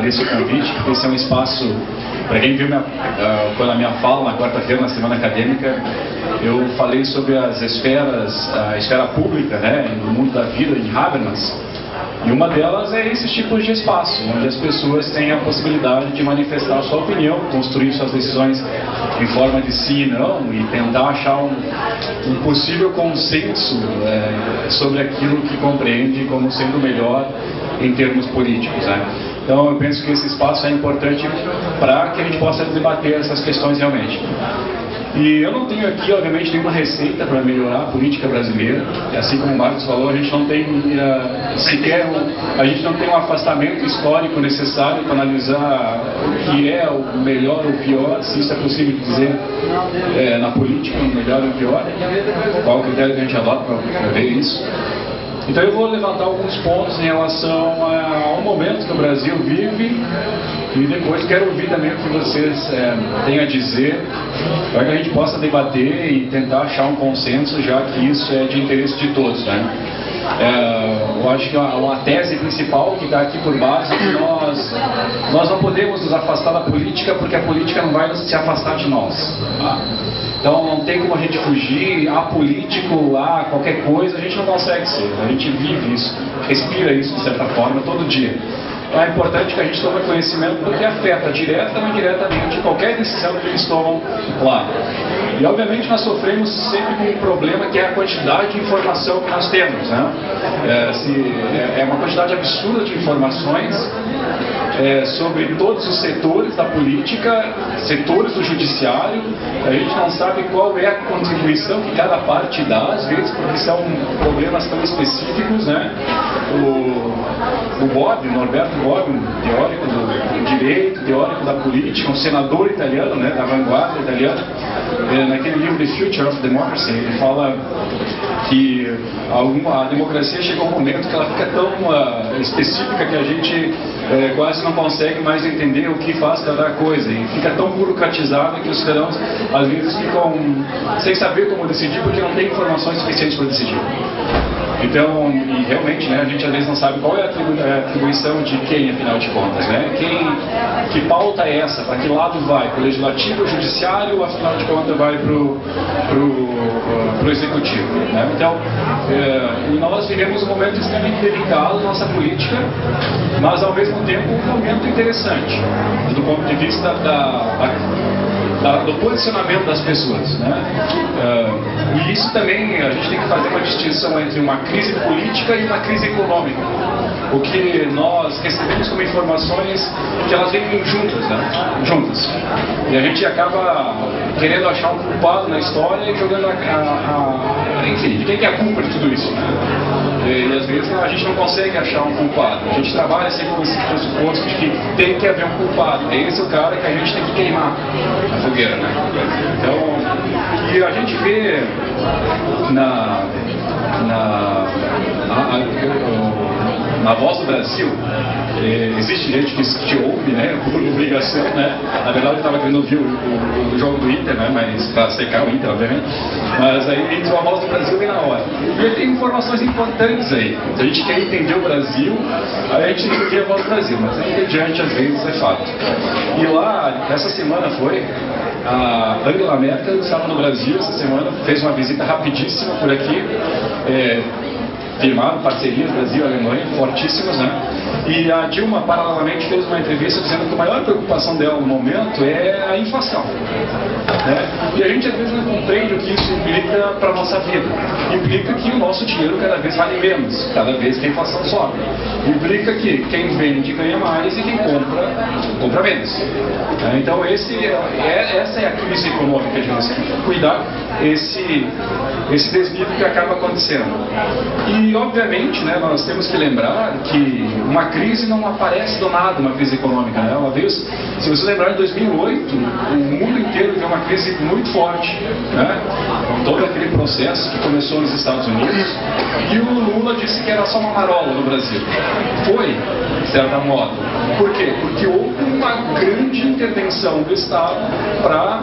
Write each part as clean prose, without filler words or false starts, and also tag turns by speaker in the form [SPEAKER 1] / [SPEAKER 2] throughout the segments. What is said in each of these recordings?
[SPEAKER 1] agradeço o convite, porque esse é um espaço, para quem viu quando a minha fala na quarta-feira, na Semana Acadêmica, eu falei sobre as esferas, a esfera pública, né, no mundo da vida, em Habermas. E uma delas é esses tipos de espaço, onde as pessoas têm a possibilidade de manifestar a sua opinião, construir suas decisões em forma de sim e não, e tentar achar um possível consenso sobre aquilo que compreende como sendo melhor em termos políticos, né? Então eu penso que esse espaço é importante para que a gente possa debater essas questões realmente. E eu não tenho aqui, obviamente, nenhuma receita para melhorar a política brasileira. E assim como o Marcos falou, a gente não tem um afastamento histórico necessário para analisar o que é o melhor ou o pior, se isso é possível dizer na política, o melhor ou o pior, qual o critério que a gente adota para ver isso. Então eu vou levantar alguns pontos em relação ao momento que o Brasil vive e depois quero ouvir também o que vocês têm a dizer para que a gente possa debater e tentar achar um consenso, já que isso é de interesse de todos, né? Eu acho que a tese principal que está aqui por base é que nós não podemos nos afastar da política porque a política não vai se afastar de nós, tá? Então não tem como a gente fugir apolítico, qualquer coisa, a gente não consegue ser. A gente vive isso, respira isso de certa forma todo dia. Então é importante que a gente tome conhecimento do que afeta direta ou indiretamente qualquer decisão que eles tomam lá. E obviamente nós sofremos sempre com um problema que é a quantidade de informação que nós temos, né? É uma quantidade absurda de informações sobre todos os setores da política, setores do judiciário. A gente não sabe qual é a contribuição que cada parte dá, às vezes, porque são problemas tão específicos, né? O Bob, Norberto Bob, um teórico do direito, teórico da política, um senador italiano, né, da vanguarda italiana, naquele livro The Future of Democracy, ele fala que a democracia chega a um momento que ela fica tão específica que a gente quase não consegue mais entender o que faz cada coisa, e fica tão burocratizada que os cidadãos às vezes ficam sem saber como decidir porque não tem informações suficientes para decidir. Então, e realmente, né, a gente às vezes não sabe qual é a atribuição de quem, afinal de contas, né? Que pauta é essa? Para que lado vai? Para o legislativo, o judiciário, ou afinal de contas vai para o executivo, né? Então, nós vivemos um momento extremamente delicado na nossa política, mas ao mesmo tempo um momento interessante, do ponto de vista do posicionamento das pessoas, né? E isso também, a gente tem que fazer uma distinção entre uma crise política e uma crise econômica. O que nós recebemos como informações que elas vêm juntas, né? Juntas. E a gente acaba querendo achar um culpado na história e jogando enfim, de quem que é a culpa de tudo isso, né? E às vezes a gente não consegue achar um culpado. A gente trabalha sempre com esse pressuposto de que tem que haver um culpado. É esse o cara que a gente tem que queimar na fogueira, né? Então, e a gente vê na Voz do Brasil, existe gente que te ouve, né, por obrigação, né? Na verdade eu estava querendo ouvir o jogo do Inter, né, mas para secar o Inter, obviamente. Mas aí entrou a Voz do Brasil bem na hora. E ele tem informações importantes aí. Se a gente quer entender o Brasil, aí a gente tem que ouvir a Voz do Brasil, mas aí adiante às vezes é fato. E lá, essa semana a Angela Merkel estava no Brasil essa semana, fez uma visita rapidíssima por aqui, firmaram parcerias Brasil e Alemanha fortíssimas, né? E a Dilma, paralelamente, fez uma entrevista dizendo que a maior preocupação dela no momento é a inflação, né? E a gente às vezes não compreende o que isso implica para a nossa vida. Implica que o nosso dinheiro cada vez vale menos, cada vez que a inflação sobe. Implica que quem vende ganha mais e quem compra menos. Então essa é a crise econômica de você cuidar esse desnível que acaba acontecendo. E obviamente, né, nós temos que lembrar que uma crise não aparece do nada, uma crise econômica, né? Uma vez, se você lembrar, em 2008, o mundo inteiro teve uma crise muito forte, né? Com todo aquele processo que começou nos Estados Unidos, e o Lula disse que era só uma marola no Brasil. Foi, de certa modo. Por quê? Porque houve uma grande intervenção do Estado para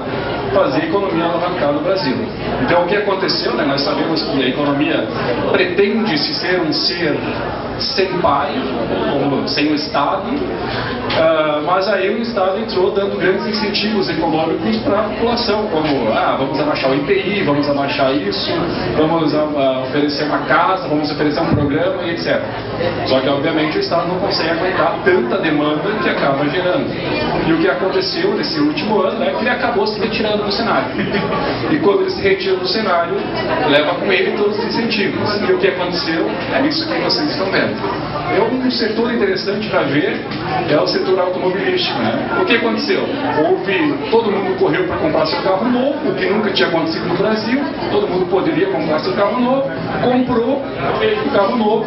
[SPEAKER 1] fazer a economia alavancar no Brasil. Então, o que aconteceu, né, nós sabemos que a economia pretende-se ser um ser sem pai, sem o Estado, mas aí o Estado entrou dando grandes incentivos econômicos para a população, como vamos abaixar o IPI, vamos abaixar isso, vamos oferecer uma casa, vamos oferecer um programa e etc. Só que obviamente o Estado não consegue aguentar tanta demanda que acaba gerando. E o que aconteceu nesse último ano é que ele acabou se retirando do cenário. E quando ele se retira do cenário, leva com ele todos os incentivos. E o que aconteceu é isso que vocês estão vendo. É um setor interessante para ver, é o setor automobilístico, né? O que aconteceu? Todo mundo correu para comprar seu carro novo, o que nunca tinha acontecido no Brasil, todo mundo poderia comprar seu carro novo, comprou o carro novo,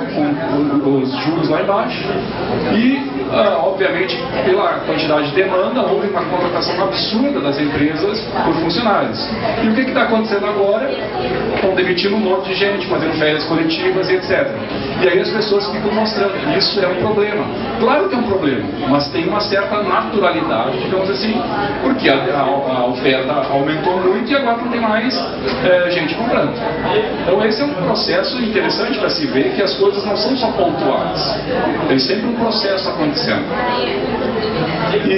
[SPEAKER 1] com os juros lá embaixo, e obviamente pela quantidade de demanda, houve uma contratação absurda das empresas por funcionários. E o que está acontecendo agora? Estão demitindo um monte de gente, fazendo férias coletivas e etc. E aí as pessoas ficam mostrando que isso é um problema. Claro que é um problema, mas tem uma certa naturalidade, digamos assim, porque a oferta aumentou muito e agora não tem mais gente comprando. Então esse é um processo interessante para se ver que as coisas não são só pontuais. Tem sempre um processo acontecendo. E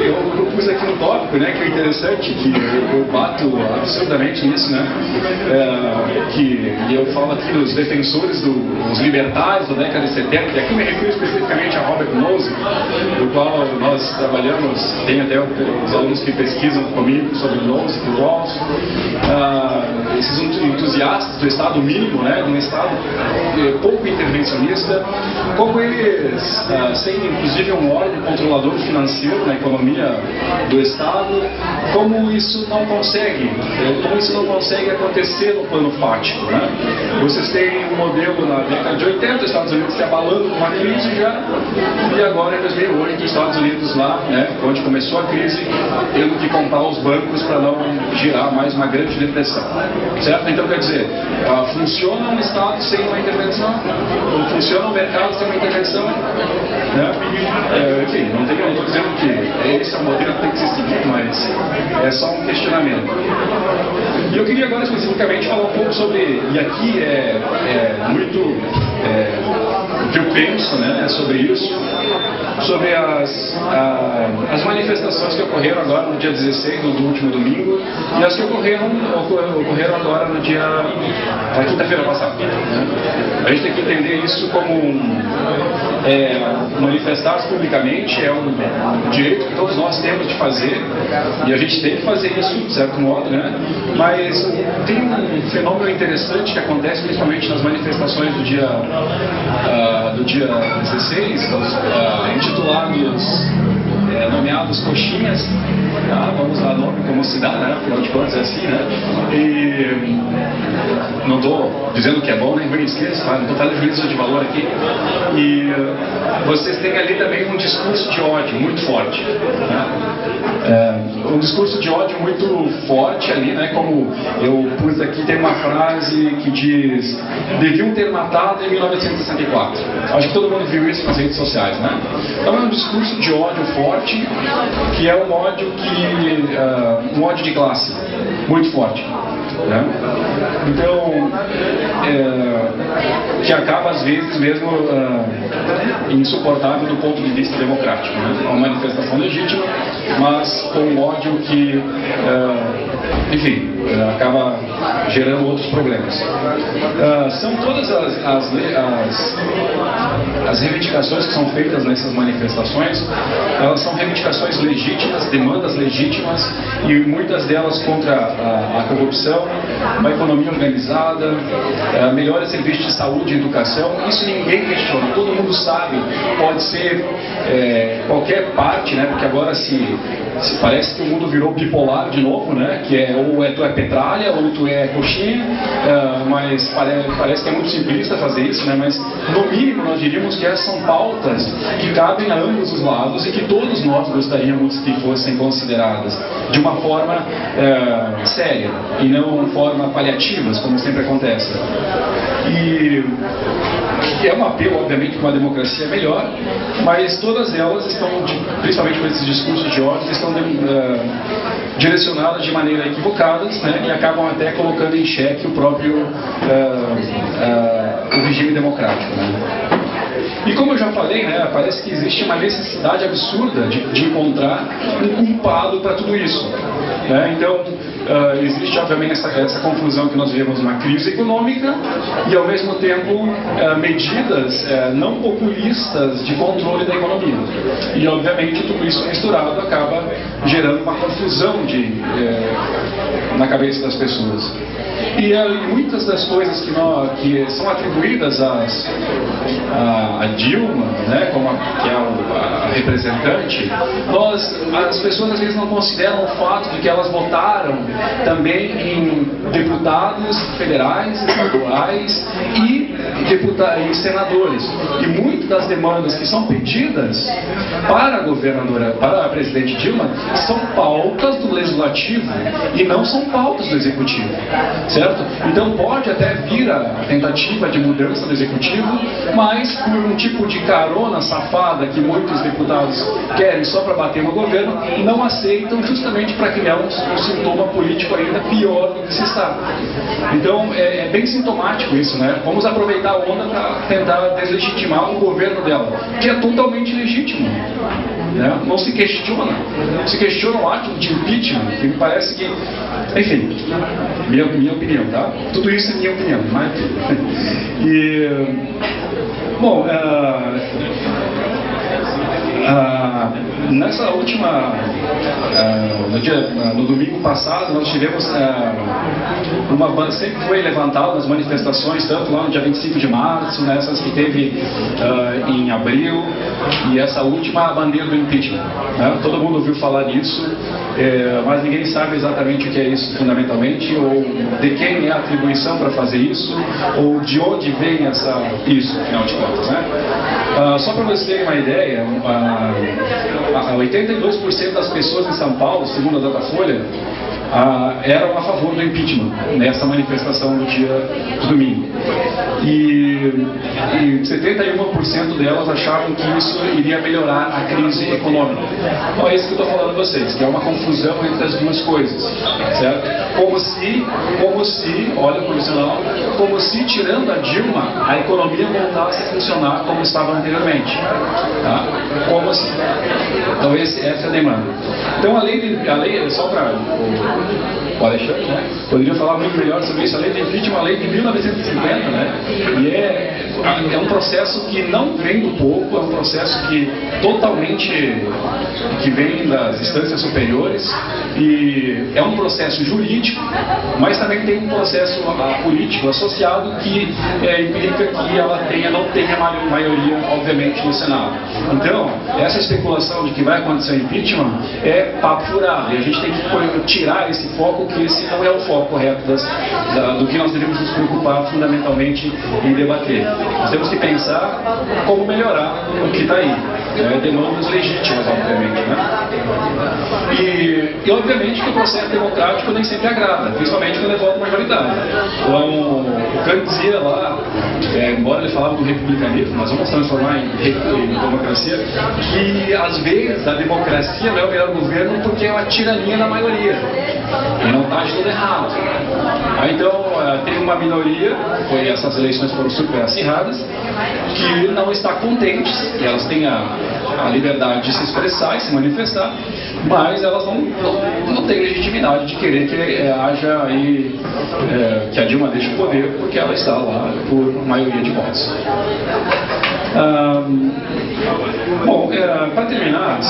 [SPEAKER 1] eu propus aqui um tópico, né, que é interessante, que eu bato absurdamente nisso, né, que eu falo aqui dos defensores, dos libertários da década de 70, e aqui me refiro especificamente a Robert Nozick, do qual nós trabalhamos, tem até os alunos que pesquisam comigo sobre Nozick e Rawls, esses entusiastas do Estado mínimo, né, de um Estado pouco intervencionista, como eles, sem inclusive um órgão controlador financeiro na economia do Estado, como isso não consegue acontecer no plano fático, né? Vocês têm um modelo na década de 80, os Estados Unidos se abalando com uma crise já, e agora em 2008 os Estados Unidos lá, né, onde começou a crise, tendo que comprar os bancos para não gerar mais uma grande depressão, certo? Então quer dizer, funciona um Estado sem uma intervenção, funciona o mercado sem uma intervenção, né? Enfim, não estou dizendo que esse é o modelo que tem que ser seguido, mas é só um questionamento. E eu queria agora especificamente falar um pouco sobre, e aqui muito o que eu penso, né, sobre isso, sobre as manifestações que ocorreram agora no dia 16, do último domingo, e as que ocorreram agora na quinta-feira passada. Né? A gente tem que entender isso como manifestar-se publicamente é um direito que todos nós temos de fazer, e a gente tem que fazer isso, de certo modo, né? Mas tem um fenômeno interessante que acontece principalmente nas manifestações do dia 16, intitulados nomeados coxinhas, vamos dar nome como se dá, né? Afinal de contas é assim, né? E não estou dizendo que é bom nem ruim, esqueça, não estou fazendo juízo de valor aqui. E vocês têm ali também um discurso de ódio muito forte, né? Um discurso de ódio muito forte ali, né? Como eu pus aqui, tem uma frase que diz: deviam ter matado em 1964. Acho que todo mundo viu isso nas redes sociais, né? Então é um discurso de ódio forte, que é um ódio de classe muito forte, né? Então que acaba às vezes mesmo insuportável do ponto de vista democrático, né? É uma manifestação legítima, mas com um ódio que enfim, acaba gerando outros problemas. São todas as reivindicações que são feitas nessas manifestações, elas são reivindicações legítimas, demandas legítimas, e muitas delas contra a corrupção, uma economia organizada, melhores serviços de saúde e educação. Isso ninguém questiona, todo mundo sabe. Pode ser qualquer parte, né? Porque agora se parece que o mundo virou bipolar de novo, né? Que ou tu é petralha ou tu é coxinha, mas parece que é muito simplista fazer isso, né? Mas no mínimo nós diríamos que essas são pautas que cabem a ambos os lados e que todos nós gostaríamos que fossem consideradas de uma forma séria e não forma paliativas, como sempre acontece. E que é um apelo, obviamente, para uma democracia melhor, mas todas elas estão, principalmente com esses discursos de ódio, estão direcionadas de maneira equivocada, né, e acabam até colocando em xeque o próprio o regime democrático. Né. E como eu já falei, né, parece que existe uma necessidade absurda de encontrar um culpado para tudo isso. Né? Então, existe obviamente essa confusão que nós vivemos uma crise econômica e ao mesmo tempo medidas não populistas de controle da economia. E obviamente tudo isso misturado acaba gerando uma confusão na cabeça das pessoas. E muitas das coisas que são atribuídas a Dilma, né, que é a representante, as pessoas às vezes não consideram o fato de que elas votaram também em deputados federais, estaduais e senadores. E muitas das demandas que são pedidas para a governadora, para a presidente Dilma, são pautas do legislativo e não são pautas do executivo. Certo? Então pode até vir a tentativa de mudança do executivo, mas por um tipo de carona safada que muitos deputados querem só para bater no governo, não aceitam justamente para criar um sintoma político ainda pior do que se está. Então é bem sintomático isso, né? Vamos aproveitar a onda para tentar deslegitimar o governo dela, que é totalmente legítimo. Né? Não se questiona. Se questiona o ato de impeachment, que me parece que... Enfim, minha opinião, tá? Tudo isso é minha opinião, mas... Bom, nessa última... no domingo passado, nós tivemos sempre foi levantado nas manifestações, tanto lá no dia 25 de março, nessas que teve em abril, e essa última, a bandeira do impeachment. Né? Todo mundo ouviu falar disso, mas ninguém sabe exatamente o que é isso fundamentalmente, ou de quem é a atribuição para fazer isso, ou de onde vem isso, afinal de contas. Né? Só para vocês terem uma ideia, 82% das pessoas em São Paulo, segundo a Datafolha, eram a favor do impeachment nessa manifestação do dia de domingo. E 71% delas achavam que isso iria melhorar a crise econômica. Então é isso que eu estou falando a vocês, que é uma confusão entre as duas coisas, certo? Como se, olha o condicional, como se tirando a Dilma, a economia voltasse a funcionar como estava anteriormente. Tá? Como se... Então essa é a demanda. Então a lei só para o Alexandre, né? Poderia falar muito melhor sobre isso. A lei de impeachment é uma lei de 1950, né? E é um processo que não vem do povo, é um processo que vem das instâncias superiores, e é um processo jurídico, mas também tem um processo político associado que implica que ela não tenha maioria, obviamente, no Senado. Então, essa especulação de que vai acontecer o impeachment é papo furado, e a gente tem que tirar esse foco, que esse não é o foco correto do que nós devemos nos preocupar fundamentalmente em debater. Nós temos que pensar como melhorar o que está aí. Demandas legítimas, obviamente. Né? E obviamente que o processo democrático nem sempre agrada, principalmente quando é voto majoritário. Então, o Kant dizia lá, embora ele falava do republicanismo, nós vamos transformar em democracia, que às vezes a democracia não é o melhor governo porque é uma tirania da maioria. E não está agindo errado. Então, tem uma minoria, essas eleições foram super acirradas, que não está contente, e elas têm a liberdade de se expressar e se manifestar, mas elas não têm legitimidade de querer que haja aí, que a Dilma deixe o poder, porque ela está lá por maioria de votos. Bom, para terminar,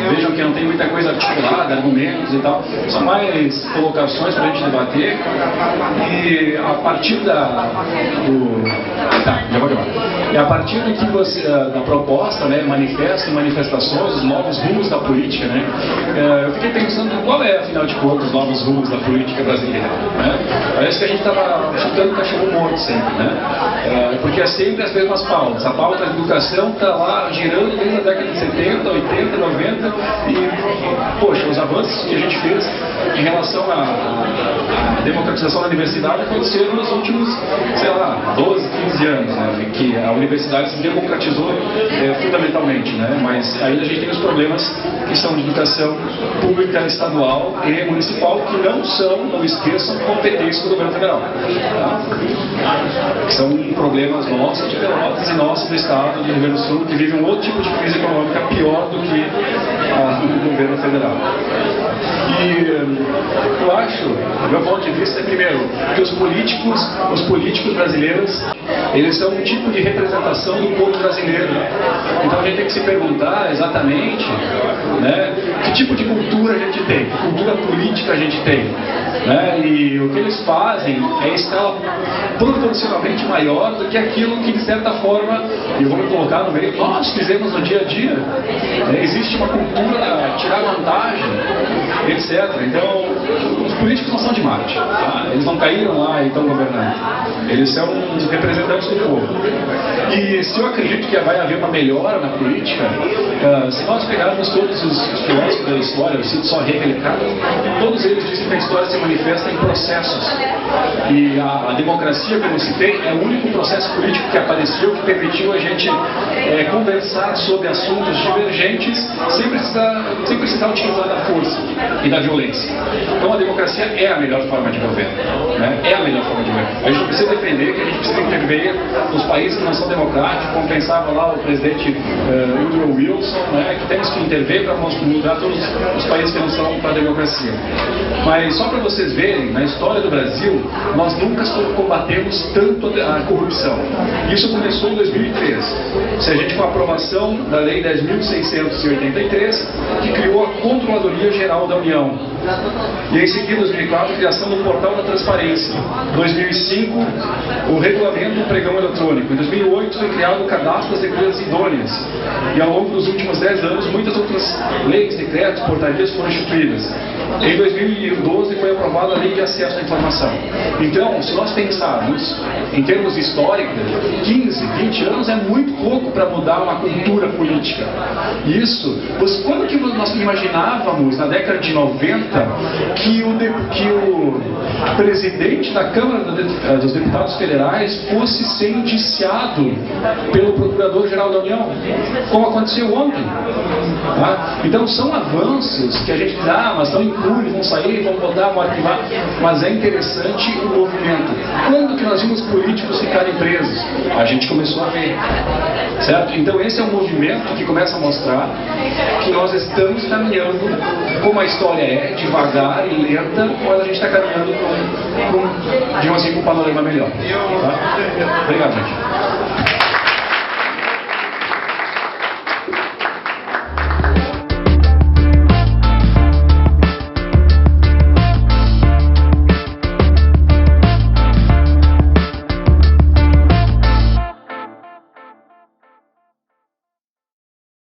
[SPEAKER 1] vejam que não tem muita coisa articulada, argumentos e tal, são mais colocações para a gente debater, e a partir a partir do que da proposta, né, manifesto e manifestações, os novos rumos da política, né, eu fiquei pensando qual é, afinal de contas, os novos rumos da política brasileira. Né? Parece que a gente estava chutando cachorro morto sempre, né? Porque é sempre as mesmas pautas. A pauta da educação está lá girando desde a década de 70, 80, 90 e, poxa, os avanços que a gente fez em relação à democratização da universidade aconteceram nos últimos, sei lá, 12, 15 anos, né, que a universidade se democratizou fundamentalmente, né, mas ainda a gente tem os problemas que são de educação pública estadual e municipal, que não esqueçam, competência do governo federal. Tá? Que são problemas nossos de Pelotas e nossos do Estado, do Rio Grande do Sul, que vivem um outro tipo de crise econômica pior do que o governo federal. E eu acho, do meu ponto de vista, primeiro, que os políticos brasileiros, eles são um tipo de representação do povo brasileiro. Então a gente tem que se perguntar exatamente, né, que tipo de cultura a gente tem, que cultura política a gente tem. Né? E o que eles fazem é em escala proporcionalmente maior do que aquilo que, de certa forma, e eu vou me colocar no meio, nós fizemos no dia a dia. Existe uma cultura, tirar vantagem, etc. Então, os políticos não são de Marte. Tá? Eles não caíram lá e estão governando. Eles são representantes do povo. E se eu acredito que vai haver uma melhora na política, se nós pegarmos todos os filósofos da história, eu cito só Hegel e Kant, todos eles dizem que a história se manifesta em processos. E a democracia, como eu citei, é o único processo político que apareceu que permitiu a gente conversar sobre assuntos divergentes sem precisar utilizar da força e da violência. Então a democracia é a melhor forma de governo. Né? É a melhor forma de governo. A gente não precisa defender que a gente precisa intervir nos países que não são democráticos, como pensava lá o presidente Woodrow Wilson, né? Que temos que intervir para mudar todos os países que não são para a democracia. Mas só para vocês verem, na história do Brasil, nós nunca combatemos tanto a corrupção. Isso começou em 2003. Se a gente com a aprovação da Lei 10.683, que criou a Controladoria Geral da União. E em seguida, em 2004, a criação do Portal da Transparência. Em 2005, o regulamento do pregão eletrônico. Em 2008, foi criado o Cadastro das Empresas Idôneas. E ao longo dos últimos 10 anos, muitas outras leis, decretos, portarias foram instituídas. Em 2012 foi aprovada a Lei de Acesso à Informação. Então, se nós pensarmos em termos históricos, 15, 20 anos é muito pouco para mudar uma cultura política. Isso, quando que nós imaginávamos, na década de 90, que o presidente da Câmara dos Deputados Federais fosse ser indiciado pelo Procurador-Geral da União, como aconteceu ontem? Tá? Então, são avanços que a gente diz, mas estão impunes, vão sair, vão botar, vão arquivar, mas é interessante o movimento. Quando que nós vimos políticos ficarem presos? A gente começou a ver, certo? Então esse é um movimento que começa a mostrar que nós estamos caminhando, como a história é, devagar e lenta, mas a gente está caminhando para um panorama melhor. Tá? Obrigado, gente.